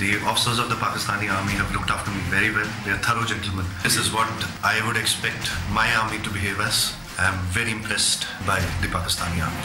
The officers of the Pakistani army have looked after me very well. They are thorough gentlemen. This is what I would expect my army to behave as. I am very impressed by the Pakistani army.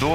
2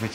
which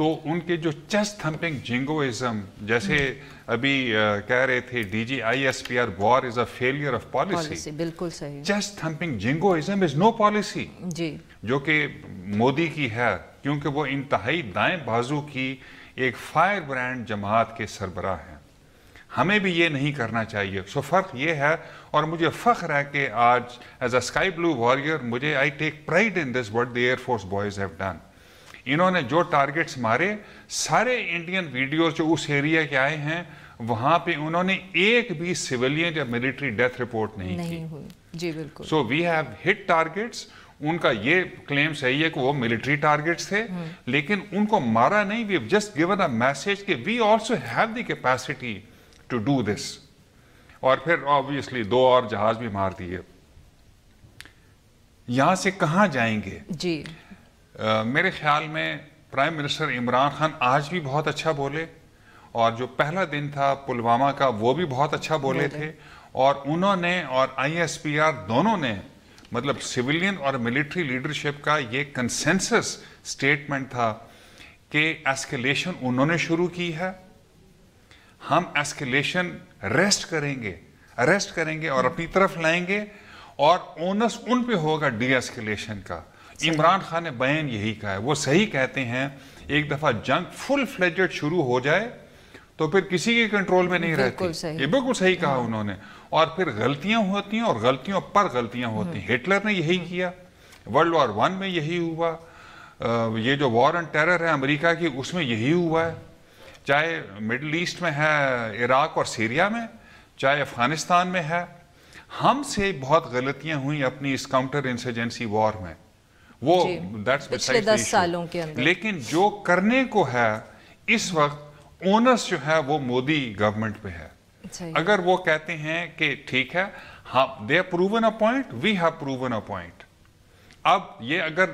تو ان کے جو chest thumping جنگوازم جیسے ابھی کہہ رہے تھے D G I S P R war is a failure of policy. بالکل صحیح. Chest thumping jingoism is no policy جی جو کہ مودی کی ہے کیونکہ وہ انتہائی دائیں بازو کی ایک فائر برانڈ جماعت کے سربراہ ہیں. ہمیں بھی یہ نہیں کرنا چاہیے. سو فرق یہ ہے اور مجھے فخر ہے کہ آج as a sky blue warrior مجھے I take pride in this what the air force boys have done. انہوں نے جو ٹارگٹس مارے سارے انڈین ویڈیوز جو اس ایریا کے آئے ہیں وہاں پہ انہوں نے ایک بھی سویلین یا ملٹری ڈیتھ رپورٹ نہیں کی. جی بالکل. سو وی ہیو ہٹ ٹارگٹس. ان کا یہ کلیم صحیح ہے کہ وہ ملٹری ٹارگٹس تھے لیکن ان کو مارا نہیں. We have just given a message کہ we also have the capacity to do this. اور پھر آبویسلی 2 اور جہاز بھی مار دیے. یہاں سے کہاں جائیں گے؟ جی میرے خیال میں پرائم منسٹر عمران خان آج بھی بہت اچھا بولے اور جو پہلا دن تھا پلوامہ کا وہ بھی بہت اچھا بولے تھے. اور انہوں نے اور آئی ایس پی آر دونوں نے مطلب سویلین اور ملٹری لیڈرشپ کا یہ کنسنسس سٹیٹمنٹ تھا کہ ایسکیلیشن انہوں نے شروع کی ہے. ہم ایسکیلیشن ریسٹ کریں گے اور اپنی طرف لائیں گے اور اونس ان پہ ہوگا ڈی ایسکیلیشن کا. عمران خان نے بیان یہی کہا ہے. وہ صحیح کہتے ہیں ایک دفعہ جنگ فل فلیجڈ شروع ہو جائے تو پھر کسی کے کنٹرول میں نہیں رہتی. یہ بالکل صحیح کہا انہوں نے. اور پھر غلطیاں ہوتی ہیں اور غلطیوں پر غلطیاں ہوتی ہیں. ہٹلر نے یہی کیا. ورلڈ وار 1 میں یہی ہوا. یہ جو وار آن ٹیرر ہے امریکہ کی اس میں یہی ہوا ہے. چاہے مڈل ایسٹ میں ہے عراق اور سیریا میں, چاہے افغانستان میں ہے. ہم سے بہت غلطیاں ہوئیں اپنی اس کاؤنٹر انسرجنسی وار میں. وہ پچھلے 10 سالوں کے اندر. لیکن جو کرنے کو ہے اس وقت اونس جو ہے وہ مودی گورنمنٹ پہ ہے. اگر وہ کہتے ہیں کہ ٹھیک ہے they have proven a point, we have proven a point. اب یہ اگر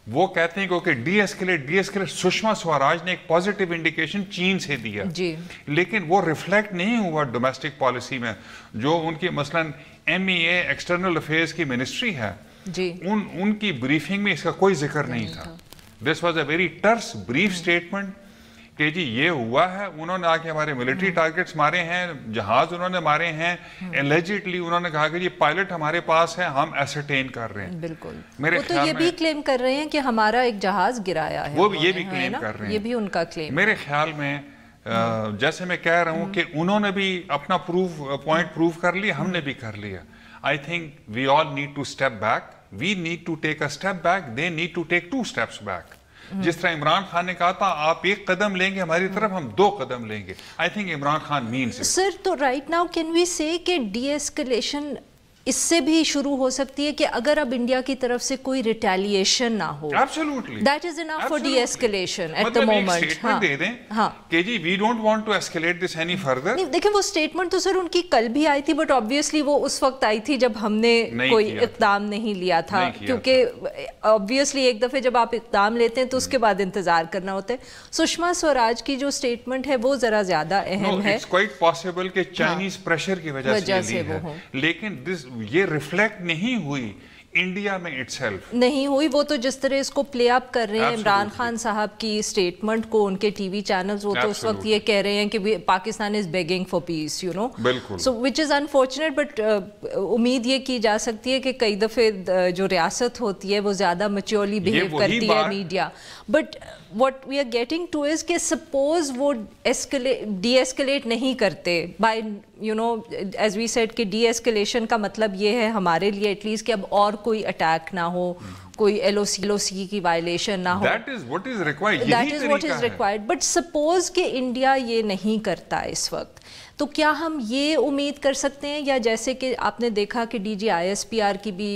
وہ کہتے ہیں کہ ڈی ایسکیلیٹ سشما سوراج نے ایک پازیٹیو انڈیکیشن چین سے دیا لیکن وہ ریفلیکٹ نہیں ہوا ڈومیسٹک پالیسی میں. جو ان کی مثلاً MEA ایکسٹرنل افیئرز کی منسٹری ہے ان کی بریفنگ میں اس کا کوئی ذکر نہیں تھا. This was a very terse brief statement کہ جی یہ ہوا ہے. انہوں نے آ کے ہمارے ملٹری ٹارگٹس مارے ہیں, جہاز انہوں نے مارے ہیں. ایلیجڈلی انہوں نے کہا کہ جی پائلٹ ہمارے پاس ہے, ہم ایسرٹین کر رہے ہیں. بالکل. وہ تو یہ بھی کلیم کر رہے ہیں کہ ہمارا ایک جہاز گرایا ہے. وہ یہ بھی کلیم کر رہے ہیں. یہ بھی ان کا کلیم. میرے خیال میں جیسے میں کہہ رہا ہوں کہ انہوں نے بھی اپنا پوائنٹ پروو کر لیا, ہم نے بھی کر لیا. I think we all need to step back. We need to take a step back. They need to take 2 steps back. جس طرح عمران خان نے کہا تھا آپ 1 قدم لیں گے ہماری طرف, ہم 2 قدم لیں گے. I think Imran Khan means it. Sir, تو right now can we say کہ de-escalation اس سے بھی شروع ہو سکتی ہے کہ اگر اب انڈیا کی طرف سے کوئی ریٹیلیشن نہ ہو. Absolutely. That is enough for de-escalation at the moment. مطلب ایک سٹیٹمنٹ دے دیں کہ جی we don't want to escalate this any further. دیکھیں وہ سٹیٹمنٹ تو سر ان کی کل بھی آئی تھی بٹ obviously وہ اس وقت آئی تھی جب ہم نے کوئی اقدام نہیں لیا تھا کیونکہ obviously ایک دفعہ جب آپ اقدام لیتے ہیں تو اس کے بعد انتظار کرنا ہوتا ہے. سشما سوراج کی جو سٹیٹمنٹ ہے وہ ذرا زیادہ اہم ہے. It's quite possible کہ چائنیز پریشر کی وجہ سے لی ہے لیکن یہ ریفلیکٹ نہیں ہوئی انڈیا میں اٹسیلف نہیں ہوئی. وہ تو جس طرح اس کو پلے اپ کر رہے ہیں عمران خان صاحب کی سٹیٹمنٹ کو ان کے ٹی وی چینلز, وہ تو اس وقت یہ کہہ رہے ہیں کہ Pakistan is begging for peace, you know. So which is unfortunate but امید یہ کی جا سکتی ہے کہ کئی دفعہ جو ریاست ہوتی ہے وہ زیادہ میچورلی بہیو کرتی ہے media. But what we are getting to is کہ suppose وہ de-escalate نہیں کرتے by you know as we said کہ de-escalation کا مطلب یہ ہے ہمارے لیے at least کہ اب اور کوئی اٹیک نہ ہو, کوئی LOC کی وائلیشن نہ ہو. That is what is required. That is what is required. But suppose کہ انڈیا یہ نہیں کرتا اس وقت تو کیا ہم یہ امید کر سکتے ہیں یا جیسے کہ آپ نے دیکھا کہ D G I S P R کی بھی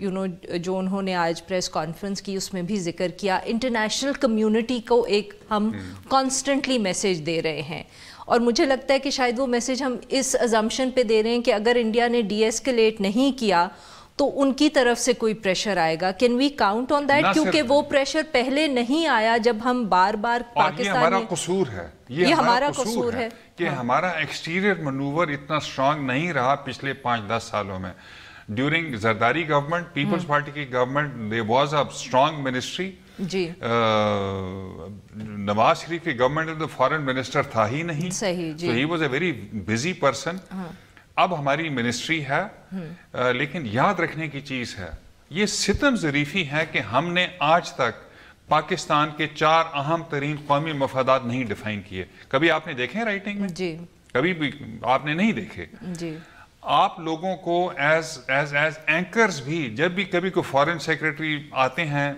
یو نو جو انہوں نے آج پریس کانفرنس کی اس میں بھی ذکر کیا, انٹرنیشنل کمیونٹی کو ایک ہم کانسٹنٹلی میسیج دے رہے ہیں اور مجھے لگتا ہے کہ شاید وہ میسیج ہم اس ازمپشن پہ دے رہے ہیں کہ اگر انڈیا نے ڈی ایسکیلیٹ نہیں کیا تو ان کی طرف سے کوئی پریشر آئے گا. Can we count on that کیونکہ وہ پریشر پہلے نہیں آیا جب ہم بار بار پاکستان ہمارا قصور ہے, یہ ہمارا قصور ہے کہ ہمارا ایکسٹیریئر منوور اتنا اسٹرانگ نہیں رہا پچھلے 5-10 سالوں میں. ڈیورنگ زرداری گورنمنٹ, پیپلز پارٹی کی government, there was a strong ministry جی نواز شریف کی گورنمنٹ میں تو فارن منسٹر تھا ہی نہیں, صحیح جی, تو he was a very busy person. اب ہماری منسٹری ہے, لیکن یاد رکھنے کی چیز ہے, یہ ستم ظریفی ہے کہ ہم نے آج تک پاکستان کے 4 اہم ترین قومی مفادات نہیں ڈیفائن کیے. کبھی آپ نے دیکھے رائٹنگ میں؟ جی کبھی بھی آپ نے نہیں دیکھے. جی آپ لوگوں کو ایز اینکرز بھی جب بھی کبھی کوئی فارن سیکرٹری آتے ہیں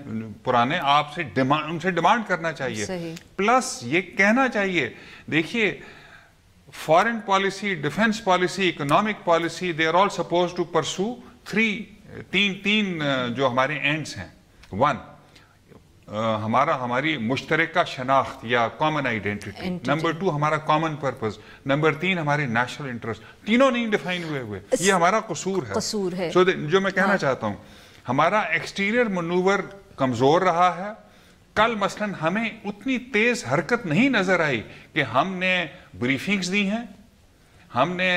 پرانے, آپ سے ان سے ڈیمانڈ کرنا چاہیے, پلس یہ کہنا چاہیے دیکھیے foreign policy, defence policy, economic policy, they are all supposed to pursue تین جو ہمارے اینڈس ہیں. 1 ہماری مشترکہ شناخت یا کامن آئیڈینٹی, نمبر 2 ہمارا کامن پرپز, نمبر 3 ہمارے نیشنل انٹرسٹ. تینوں نہیں ڈیفائن ہوئے, یہ ہمارا قصور ہے. جو میں کہنا چاہتا ہوں, ہمارا ایکسٹیریئر منور کمزور رہا ہے. کل مثلاً ہمیں اتنی تیز حرکت نہیں نظر آئی کہ ہم نے بریفنگز دی ہیں, ہم نے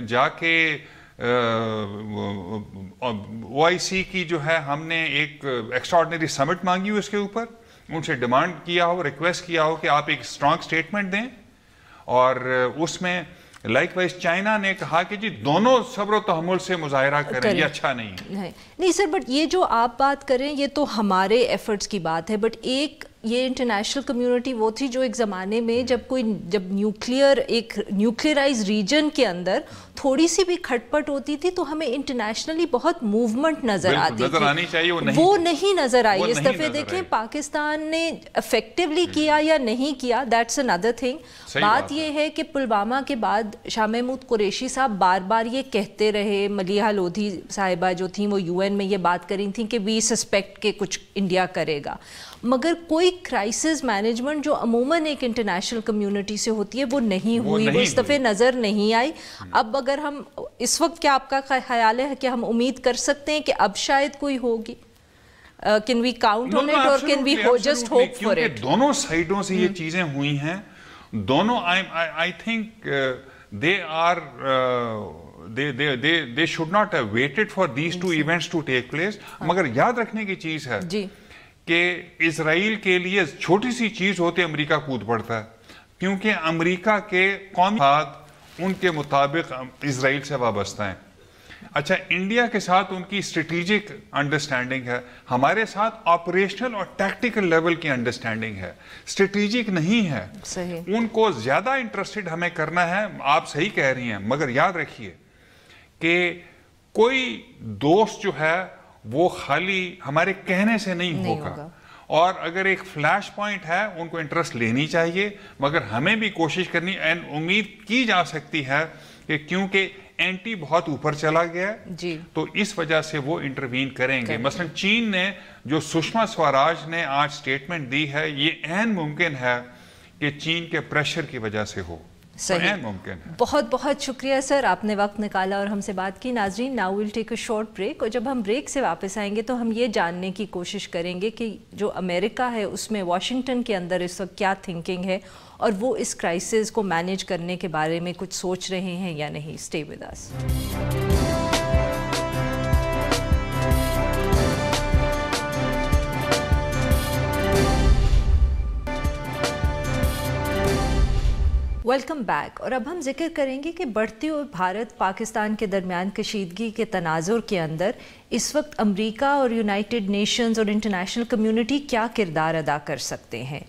جا کے OIC کی جو ہے ہم نے ایک ایکسٹراڈنری سمٹ مانگی ہو, اس کے اوپر ان سے ڈیمانڈ کیا ہو, ریکویسٹ کیا ہو کہ آپ ایک اسٹرانگ سٹیٹمنٹ دیں. اور اس میں لائک وائز چائنا نے کہا کہ جی دونوں صبر و تحمل سے مظاہرہ کریں, یہ اچھا نہیں سر. بٹ یہ جو آپ بات کریں یہ تو ہمارے ایفرٹس کی بات ہے, بٹ ایک یہ انٹرنیشنل کمیونٹی وہ تھی جو ایک زمانے میں جب ایک نیوکلیئرائز ریجن کے اندر تھوڑی سی بھی کھٹ پٹ ہوتی تھی تو ہمیں انٹرنیشنلی بہت موومنٹ نظر آتی تھی, وہ نہیں نظر آئی. اس دفعہ دیکھیں پاکستان نے افیکٹولی کیا یا نہیں کیا, دیٹس another thing. بات یہ ہے کہ پلوامہ کے بعد شاہ محمود قریشی صاحب بار بار یہ کہتے رہے, ملیحہ لودھی صاحبہ جو تھیں وہ UN میں یہ بات کری تھیں کہ وی سسپیکٹ کہ کچھ انڈیا کرے گا, مگر کوئی کرائسس مینجمنٹ جو عموماً ایک انٹرنیشنل کمیونٹی سے ہوتی ہے وہ نہیں ہوئی, وہ اس دفعہ نظر نہیں آئی. اب اگر ہم اس وقت کیا آپ کا خیال ہے کہ ہم امید کر سکتے ہیں کہ اب شاید کوئی ہوگی؟ Can we count on it or can we just hope for it? دونوں سائیڈوں سے یہ چیزیں ہوئی ہیں, دونوں I think they should not have waited for these 2 events to take place. مگر یاد رکھنے کی چیز ہے کہ اسرائیل کے لیے چھوٹی سی چیز ہوتے امریکہ کود پڑتا ہے, کیونکہ امریکہ کے قومی مفاد ان کے مطابق اسرائیل سے وابستہ ہیں. اچھا, انڈیا کے ساتھ ان کی اسٹریٹجک انڈرسٹینڈنگ ہے, ہمارے ساتھ آپریشنل اور ٹیکٹیکل لیول کی انڈرسٹینڈنگ ہے, اسٹریٹجک نہیں ہے. ان کو زیادہ انٹرسٹڈ ہمیں کرنا ہے, آپ صحیح کہہ رہی ہیں, مگر یاد رکھیے کہ کوئی دوست جو ہے وہ خالی ہمارے کہنے سے نہیں ہوگا, اور اگر ایک فلیش پوائنٹ ہے ان کو انٹرسٹ لینی چاہیے, مگر ہمیں بھی کوشش کرنی, اینڈ امید کی جا سکتی ہے کہ کیونکہ اینٹی بہت اوپر چلا گیا تو اس وجہ سے وہ انٹروین کریں گے. مثلا چین نے جو سشما سوراج نے آج سٹیٹمنٹ دی ہے, یہ عین ممکن ہے کہ چین کے پریشر کی وجہ سے ہو. صحیح, بہت بہت شکریہ سر, آپ نے وقت نکالا اور ہم سے بات کی. ناظرین, now we'll take a short break, اور جب ہم بریک سے واپس آئیں گے تو ہم یہ جاننے کی کوشش کریں گے کہ جو امریکہ ہے اس میں واشنگٹن کے اندر اس وقت کیا تھنکنگ ہے, اور وہ اس کرائسس کو مینیج کرنے کے بارے میں کچھ سوچ رہے ہیں یا نہیں. Stay with us. Welcome back. اور اب ہم ذکر کریں گے کہ بڑھتے ہوئے بھارت پاکستان کے درمیان کشیدگی کے تناظر کے اندر اس وقت امریکہ اور یونائٹڈ نیشنز اور انٹرنیشنل کمیونٹی کیا کردار ادا کر سکتے ہیں.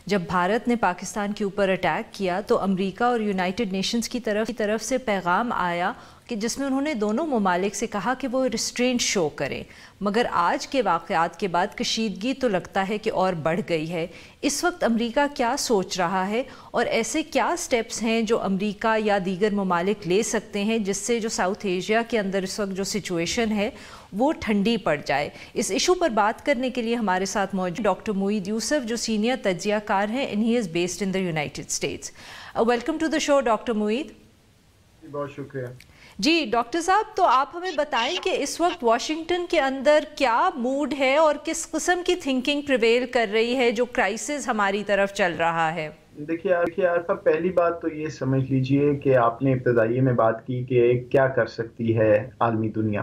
جب بھارت نے پاکستان کے اوپر اٹیک کیا تو امریکہ اور یونائٹڈ نیشنز کی طرف سے پیغام آیا کہ جس میں انہوں نے دونوں ممالک سے کہا کہ وہ ریسٹرینٹ شو کریں, مگر آج کے واقعات کے بعد کشیدگی تو لگتا ہے کہ اور بڑھ گئی ہے. اس وقت امریکہ کیا سوچ رہا ہے اور ایسے کیا سٹیپس ہیں جو امریکہ یا دیگر ممالک لے سکتے ہیں جس سے جو ساؤتھ ایشیا کے اندر اس وقت جو سچویشن ہے وہ ٹھنڈی پڑ جائے. اس ایشو پر بات کرنے کے لیے ہمارے ساتھ موجود ڈاکٹر معید یوسف جو سینئر تجزیہ کار ہیں, and he is based in the United States. Welcome to the show doctor Moeed. بہت شکریہ. جی ڈاکٹر صاحب, تو آپ ہمیں بتائیں کہ اس وقت واشنگٹن کے اندر کیا موڈ ہے اور کس قسم کی تھنکنگ پریویل کر رہی ہے جو کرائسس ہماری طرف چل رہا ہے. دیکھیے عارفہ, پہلی بات تو یہ سمجھ لیجئے کہ آپ نے ابتدائی میں بات کی کہ کیا کر سکتی ہے عالمی دنیا.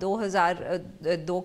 2002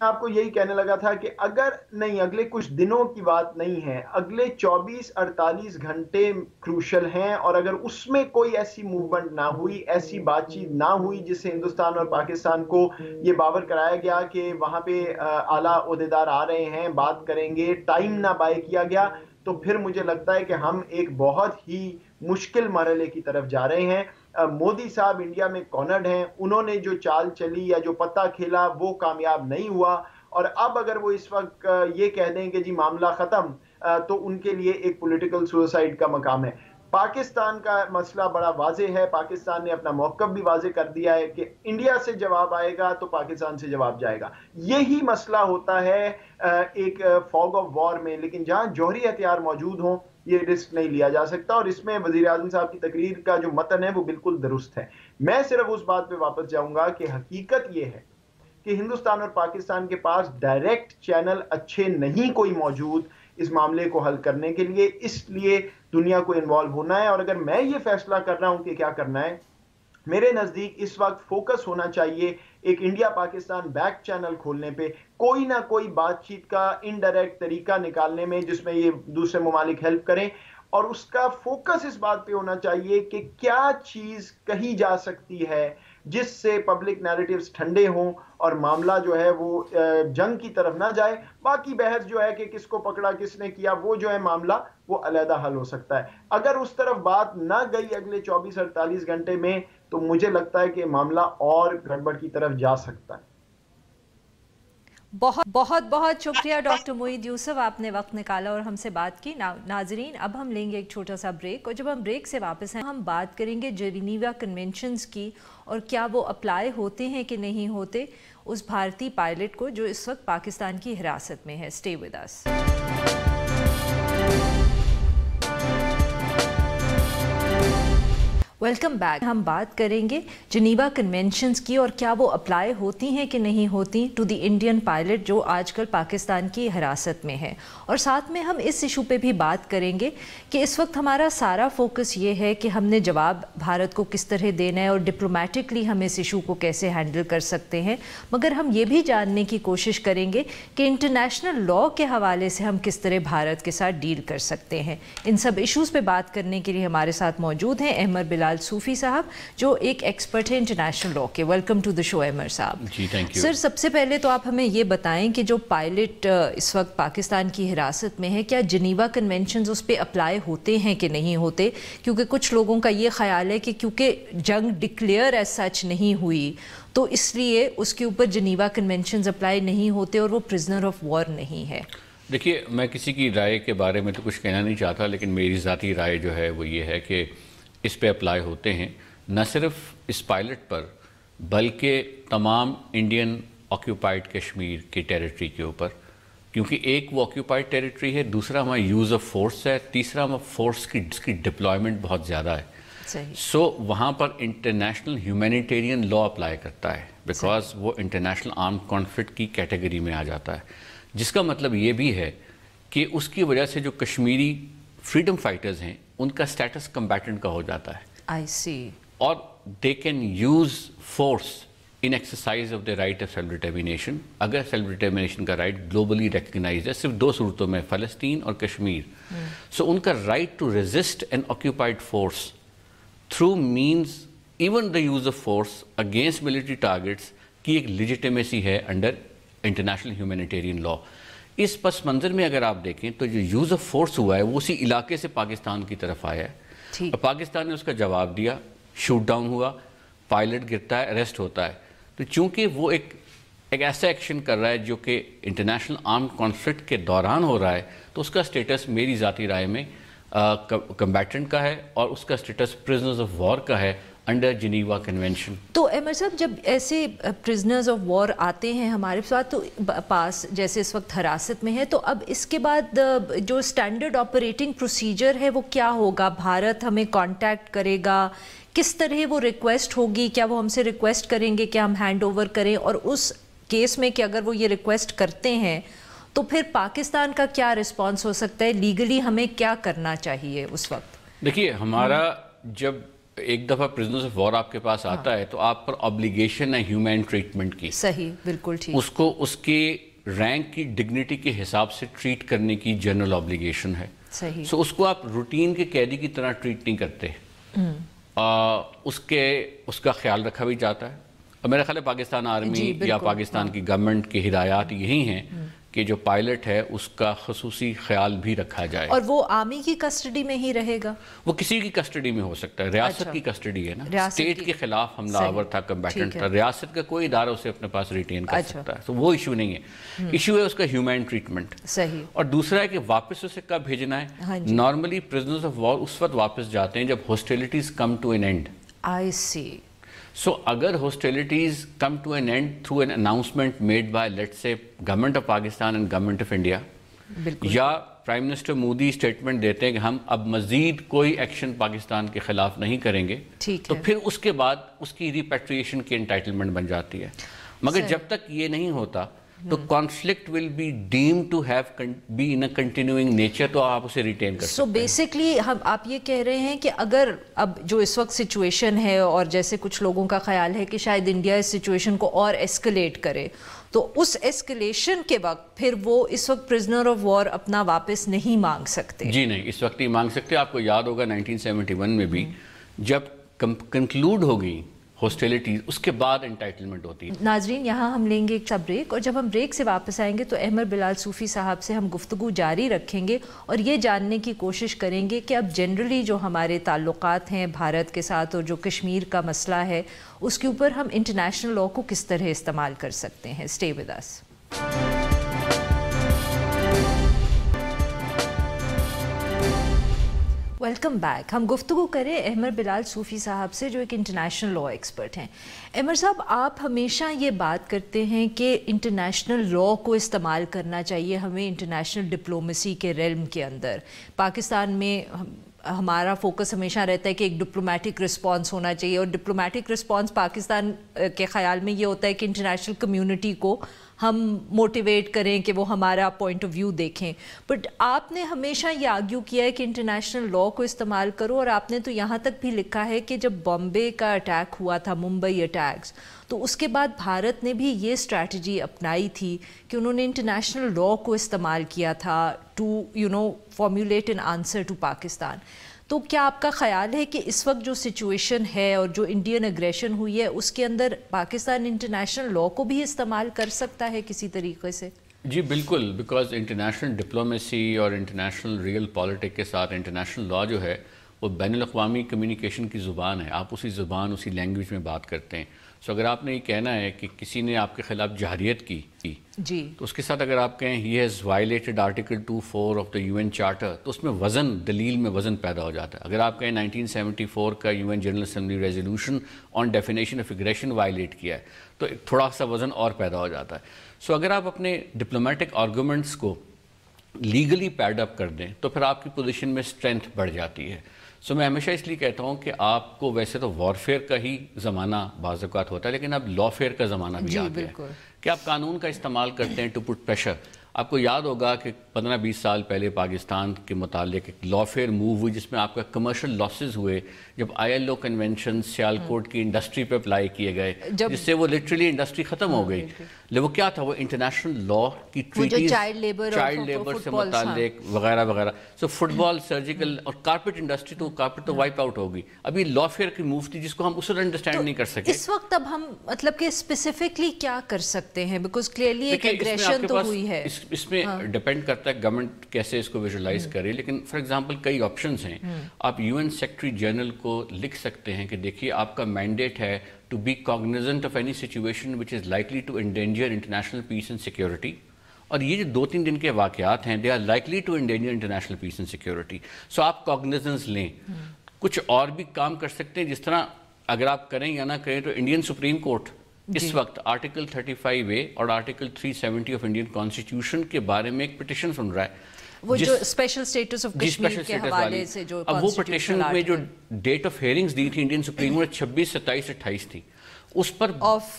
آپ کو یہی کہنے لگا تھا کہ اگر نہیں، اگلے کچھ دنوں کی بات نہیں ہے، اگلے 24-48 گھنٹے کروشل ہیں، اور اگر اس میں کوئی ایسی موومنٹ نہ ہوئی، ایسی بات چیت نہ ہوئی جس سے ہندوستان اور پاکستان کو یہ باور کرایا گیا کہ وہاں پہ اعلیٰ عہدیدار آ رہے ہیں، بات کریں گے، ٹائم نہ بائی کیا گیا، تو پھر مجھے لگتا ہے کہ ہم ایک بہت ہی مشکل مرحلے کی طرف جا رہے ہیں۔ مودی صاحب انڈیا میں کارنرڈ ہیں، انہوں نے جو چال چلی یا جو پتہ کھیلا وہ کامیاب نہیں ہوا، اور اب اگر وہ اس وقت یہ کہہ دیں کہ جی معاملہ ختم، تو ان کے لیے ایک پولیٹیکل سوسائڈ کا مقام ہے۔ پاکستان کا مسئلہ بڑا واضح ہے، پاکستان نے اپنا موقف بھی واضح کر دیا ہے کہ انڈیا سے جواب آئے گا تو پاکستان سے جواب جائے گا۔ یہی مسئلہ ہوتا ہے ایک فوگ آف وار میں، لیکن جہاں جوہری ہتھیار موجود ہوں یہ رسک نہیں لیا جا سکتا، اور اس میں وزیر اعظم صاحب کی تقریر کا جو متن ہے وہ بالکل درست ہے۔ میں صرف اس بات پہ واپس جاؤں گا کہ حقیقت یہ ہے کہ ہندوستان اور پاکستان کے پاس ڈائریکٹ چینل اچھے نہیں کوئی موجود اس معاملے کو حل کرنے کے لیے، اس لیے دنیا کو انوالو ہونا ہے۔ اور اگر میں یہ فیصلہ کر رہا ہوں کہ کیا کرنا ہے، میرے نزدیک اس وقت فوکس ہونا چاہیے ایک انڈیا پاکستان بیک چینل کھولنے پہ، کوئی نہ کوئی بات چیت کا انڈائریکٹ طریقہ نکالنے میں جس میں یہ دوسرے ممالک ہیلپ کریں، اور اس کا فوکس اس بات پہ ہونا چاہیے کہ کیا چیز کہی جا سکتی ہے جس سے پبلک نیریٹیوز ٹھنڈے ہوں اور معاملہ جو ہے وہ جنگ کی طرف نہ جائے۔ باقی بحث جو ہے کہ کس کو پکڑا کس نے کیا، وہ جو ہے معاملہ وہ علیحدہ حل ہو سکتا ہے۔ اگر اس طرف بات نہ گئی اگلے 24-48 گھنٹے میں تو مجھے لگتا ہے کہ معاملہ اور گڑبڑ کی طرف جا سکتا ہے۔ بہت بہت بہت شکریہ ڈاکٹر معید یوسف، آپ نے وقت نکالا اور ہم سے بات کی۔ ناظرین، اب ہم لیں گے ایک چھوٹا سا بریک، اور جب ہم بریک سے واپس ہیں ہم بات کریں گے جنیوا کنونشنز کی، اور کیا وہ اپلائی ہوتے ہیں کہ نہیں ہوتے اس بھارتی پائلٹ کو جو اس وقت پاکستان کی حراست میں ہے۔ Stay with us. Welcome back. ہم بات کریں گے جنیوا کنونشنز کی اور کیا وہ اپلائی ہوتی ہیں کہ نہیں ہوتی ٹو دی انڈین پائلٹ جو آج کل پاکستان کی حراست میں ہے، اور ساتھ میں ہم اس ایشو پہ بھی بات کریں گے کہ اس وقت ہمارا سارا فوکس یہ ہے کہ ہم نے جواب بھارت کو کس طرح دینا ہے اور ڈپلومیٹکلی ہم اس ایشو کو کیسے ہینڈل کر سکتے ہیں، مگر ہم یہ بھی جاننے کی کوشش کریں گے کہ انٹرنیشنل لا کے حوالے سے ہم کس طرح بھارت کے ساتھ ڈیل کر سکتے ہیں۔ ان سب ایشوز پہ بات کرنے کے لیے ہمارے ساتھ موجود ہیں احمد بلال صوفی صاحب جو ایک ایکسپرٹ ہیں انٹرنیشنل لا کے۔ ویلکم ٹو دی شو احمد صاحب۔ جی تھینک یو۔ سر، سب سے پہلے تو آپ ہمیں یہ بتائیں کہ جو پائلٹ اس وقت پاکستان کی حراست میں ہے، کیا جنیوا کنونشنز اس پہ اپلائی ہوتے ہیں کہ نہیں ہوتے؟ کیونکہ کچھ لوگوں کا یہ خیال ہے کہ کیونکہ جنگ ڈکلیئر ایز سچ نہیں ہوئی تو اس لیے اس کے اوپر جنیوا کنونشنز اپلائی نہیں ہوتے اور وہ پرزنر آف وار نہیں ہے۔ دیکھیے، میں کسی کی رائے کے بارے میں تو کچھ کہنا نہیں چاہتا، لیکن میری ذاتی رائے جو ہے وہ یہ ہے کہ اس پہ اپلائی ہوتے ہیں، نہ صرف اس پائلٹ پر بلکہ تمام انڈین آکیوپائڈ کشمیر کی ٹیریٹری کے اوپر، کیونکہ ایک وہ آکیوپائڈ ٹیریٹری ہے، دوسرا ہمارا یوز آف فورس ہے، تیسرا ہمارا فورس کی ڈپلائمنٹ بہت زیادہ ہے۔ سو وہاں پر انٹرنیشنل ہیومینیٹیرین لا اپلائی کرتا ہے، بیکاز وہ انٹرنیشنل آرم کانفلکٹ کی کیٹیگری میں آ جاتا ہے، جس کا مطلب یہ بھی ہے کہ اس کی وجہ سے جو کشمیری فریڈم فائٹرز ہیں ان کا سٹیٹس کمبیٹنٹ کا ہو جاتا ہے۔ آئی سی۔ اور they can use force in exercise of the right of self determination, اگر سیلف ڈٹرمینیشن کا رائٹ گلوبلی ریکگنائز ہے، صرف دو صورتوں میں، فلسطین اور کشمیر۔ سو ان کا right to resist an occupied force through means even the use of force against military targets کی ایک لیجیٹیمیسی ہے انڈر انٹرنیشنل ہیومینیٹیرین لا۔ اس پس منظر میں اگر آپ دیکھیں تو جو یوز آف فورس ہوا ہے وہ اسی علاقے سے پاکستان کی طرف آیا ہے، اور پاکستان نے اس کا جواب دیا، شوٹ ڈاؤن ہوا، پائلٹ گرتا ہے، اریسٹ ہوتا ہے۔ تو چونکہ وہ ایک ایسا ایکشن کر رہا ہے جو کہ انٹرنیشنل آرم کانفلکٹ کے دوران ہو رہا ہے، تو اس کا سٹیٹس میری ذاتی رائے میں کمبیٹنٹ کا ہے، اور اس کا سٹیٹس پرزنرز آف وار کا ہے انڈر جنیوا کنونشن۔ تو احمد صاحب، جب ایسے پرزنرز آف وار آتے ہیں ہمارے ساتھ تو پاس، جیسے اس وقت حراست میں ہے، تو اب اس کے بعد جو اسٹینڈرڈ آپریٹنگ پروسیجر ہے وہ کیا ہوگا؟ بھارت ہمیں کانٹیکٹ کرے گا؟ کس طرح وہ ریکویسٹ ہوگی؟ کیا وہ ہم سے ریکویسٹ کریں گے کہ ہم ہینڈ اوور کریں؟ اور اس کیس میں کہ اگر وہ یہ ریکویسٹ کرتے ہیں تو پھر پاکستان کا کیا رسپانس ہو سکتا ہے؟ لیگلی ہمیں کیا کرنا چاہیے اس وقت؟ دیکھیے، ہمارا جب ایک دفعہ پرزنرز آف وار آپ کے پاس آتا ہے تو آپ پر obligation ہے ہیومن ٹریٹمنٹ کی. صحیح, بالکل ٹھیک. اس کو اس کے رینک کی ڈگنیٹی کے حساب سے ٹریٹ کرنے کی جنرل obligation ہے. صحیح. سو اس کو آپ روٹین کے قیدی کی طرح ٹریٹ نہیں کرتے. اس کا خیال رکھا بھی جاتا ہے. اور میرا خیال ہے پاکستان آرمی یا پاکستان کی گورنمنٹ کی ہدایات یہی ہیں کہ جو پائلٹ ہے اس کا خصوصی خیال بھی رکھا جائے. اور وہ آرمی کی کسٹڈی میں ہی رہے گا؟ وہ کسی کی کسٹڈی میں ہو سکتا ہے. ریاست کی کسٹڈی ہے نا, اسٹیٹ کے خلاف حملہ آور تھا, کمبیٹنٹ تھا, ریاست کا کوئی ادارہ اسے اپنے پاس ریٹین کر سکتا ہے. تو وہ ایشو نہیں ہے. ایشو ہے اس کا ہیومن ٹریٹمنٹ. صحیح. اور دوسرا ہے کہ واپس اسے کب بھیجنا ہے. نارملی پرزنرز آف وار اس وقت واپس جاتے ہیں جب hostilities come to an end. I see. So اگر hostilities come to an end through an announcement made by let's say government of Pakistan and government of India, یا prime minister Modi statement دیتے ہیں کہ ہم اب مزید کوئی ایکشن پاکستان کے خلاف نہیں کریں گے, تو پھر اس کے بعد اس کی ریپیٹریشن کی انٹائٹلمنٹ بن جاتی ہے. مگر جب تک یہ نہیں ہوتا تو conflict will be deemed to have be in a continuing nature, تو آپ اسے ریٹین کر سکتے ہیں. سو بیسکلی آپ یہ کہہ رہے ہیں کہ اگر اب جو اس وقت سچویشن ہے اور جیسے کچھ لوگوں کا خیال ہے کہ شاید انڈیا اس سچویشن کو اور ایسکلیٹ کرے, تو اس ایسکلیشن کے وقت پھر وہ اس وقت پرزنر آف وار اپنا واپس نہیں مانگ سکتے. جی نہیں, اس وقت نہیں مانگ سکتے. آپ کو یاد ہوگا 1971 میں بھی جب کنکلوڈ ہوگی ہاسٹیلٹیز, اس کے بعد انٹائٹلمنٹ ہوتی ہے. ناظرین, یہاں ہم لیں گے ایک سا بریک, اور جب ہم بریک سے واپس آئیں گے تو احمد بلال صوفی صاحب سے ہم گفتگو جاری رکھیں گے اور یہ جاننے کی کوشش کریں گے کہ اب جنرلی جو ہمارے تعلقات ہیں بھارت کے ساتھ اور جو کشمیر کا مسئلہ ہے اس کے اوپر ہم انٹرنیشنل لاء کو کس طرح استعمال کر سکتے ہیں. Stay with us. Welcome back. ہم گفتگو کریں احمد بلال صوفی صاحب سے جو ایک انٹرنیشنل لاء ایکسپرٹ ہیں. احمد صاحب, آپ ہمیشہ یہ بات کرتے ہیں کہ انٹرنیشنل لاء کو استعمال کرنا چاہیے ہمیں انٹرنیشنل ڈپلومیسی کے ریلم کے اندر. پاکستان میں ہمارا فوکس ہمیشہ رہتا ہے کہ ایک ڈپلومیٹک رسپانس ہونا چاہیے, اور ڈپلومیٹک رسپانس پاکستان کے خیال میں یہ ہوتا ہے کہ انٹرنیشنل کمیونٹی کو ہم موٹیویٹ کریں کہ وہ ہمارا پوائنٹ آف ویو دیکھیں. بٹ آپ نے ہمیشہ یہ آرگیو کیا ہے کہ انٹرنیشنل لاء کو استعمال کرو, اور آپ نے تو یہاں تک بھی لکھا ہے کہ جب بامبے کا اٹیک ہوا تھا, ممبئی اٹیکس, تو اس کے بعد بھارت نے بھی یہ اسٹریٹجی اپنائی تھی کہ انہوں نے انٹرنیشنل لاء کو استعمال کیا تھا to formulate an answer to Pakistan. تو کیا آپ کا خیال ہے کہ اس وقت جو سچویشن ہے اور جو انڈین اگریشن ہوئی ہے اس کے اندر پاکستان انٹرنیشنل لاء کو بھی استعمال کر سکتا ہے کسی طریقے سے؟ جی بالکل, بیکاز انٹرنیشنل ڈپلومیسی اور انٹرنیشنل ریئل پالیٹک کے ساتھ انٹرنیشنل لاء جو ہے وہ بین الاقوامی کمیونیکیشن کی زبان ہے. آپ اسی زبان, اسی لینگویج میں بات کرتے ہیں. سو اگر آپ نے یہ کہنا ہے کہ کسی نے آپ کے خلاف جہریت کی جی, تو اس کے ساتھ اگر آپ کہیں he has violated article 24 of the UN charter, تو اس میں وزن, دلیل میں وزن پیدا ہو جاتا ہے. اگر آپ کہیں 1974 کا UN general assembly resolution on definition of aggression violate کیا ہے, تو تھوڑا سا وزن اور پیدا ہو جاتا ہے. سو اگر آپ اپنے ڈپلومیٹک آرگومنٹس کو لیگلی پیڈ اپ کر دیں تو پھر آپ کی پوزیشن میں اسٹرینتھ بڑھ جاتی ہے. سو میں ہمیشہ اس لیے کہتا ہوں کہ آپ کو ویسے تو وارفیئر کا ہی زمانہ بعض اوقات ہوتا ہے, لیکن اب لا فیئر کا زمانہ بھی آ گیا ہے کہ آپ قانون کا استعمال کرتے ہیں ٹو پٹ پریشر. آپ کو یاد ہوگا کہ 15-20 سال پہلے پاکستان کے متعلق ایک لا فیئر موو ہوئی جس میں آپ کا کمرشل لاسز ہوئے جب ILO کنونشن سیالکوٹ کی انڈسٹری پہ اپلائی کیے گئے, جس سے وہ لٹرلی انڈسٹری ختم ہو گئی. وہ کیا تھا, وہ انٹرنیشنل لا کی ٹریٹیز چائلڈ لیبر سے متعلق وغیرہ وغیرہ. سو فٹ بال, سرجیکل اور کارپیٹ انڈسٹری, تو کارپیٹ تو وائپ آؤٹ ہوگی. ابھی لا فیئر کی موو تھی جس کو ہم اصول انڈرسٹینڈ نہیں کر سکے. اس وقت اب ہم مطلب کہ اسپیسیفکلی کیا کر سکتے ہیں, بیکاز کلیئرلی ایک ایگریشن تو ہوئی ہے. اس میں ڈیپینڈ کرتا ہے گورنمنٹ کیسے اس کو ویژولائز کرے, لیکن فار ایگزامپل کئی آپشنز ہیں. آپ UN سیکرٹری جنرل کو لکھ سکتے ہیں کہ دیکھیے آپ کا مینڈیٹ ہے to be cognizant of any situation which is likely to endanger international peace and security. اور یہ جو 2-3 دن کے واقعات ہیں they are likely to endanger international peace and security. So آپ کاگنیزنس لیں. کچھ اور بھی کام کر سکتے ہیں, جس طرح اگر آپ کریں یا نہ کریں تو انڈین سپریم کورٹ اس وقت آرٹیکل 35A اور آرٹیکل 370 آف انڈین کانسٹیٹیوشن کے بارے میں ایک پٹیشن سن رہا ہے, وہ جو اسپیشل اسٹیٹس آف کشمیر کے حوالے سے جو اب وہ پٹیشن میں جو ڈیٹ آف ہیئرنگز دی تھی انڈین سپریم کورٹ 26, 27, 28 تھی. اس پر آف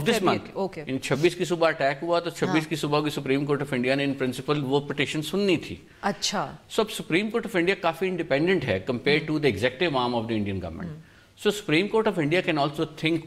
دس منتھ 26 کی صبح اٹیک ہوا تو 26 کی صبح کی سپریم کورٹ آف انڈیا نے ان پرنسپل وہ پٹیشن سننی تھی. اچھا, سو اب سپریم کورٹ آف انڈیا کافی انڈیپینڈنٹ ہے compare to the executive arm of the Indian government. So Supreme Court of India can also think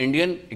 Indian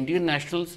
Indian nationals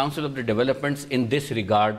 Council of the developments in this regard,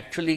actually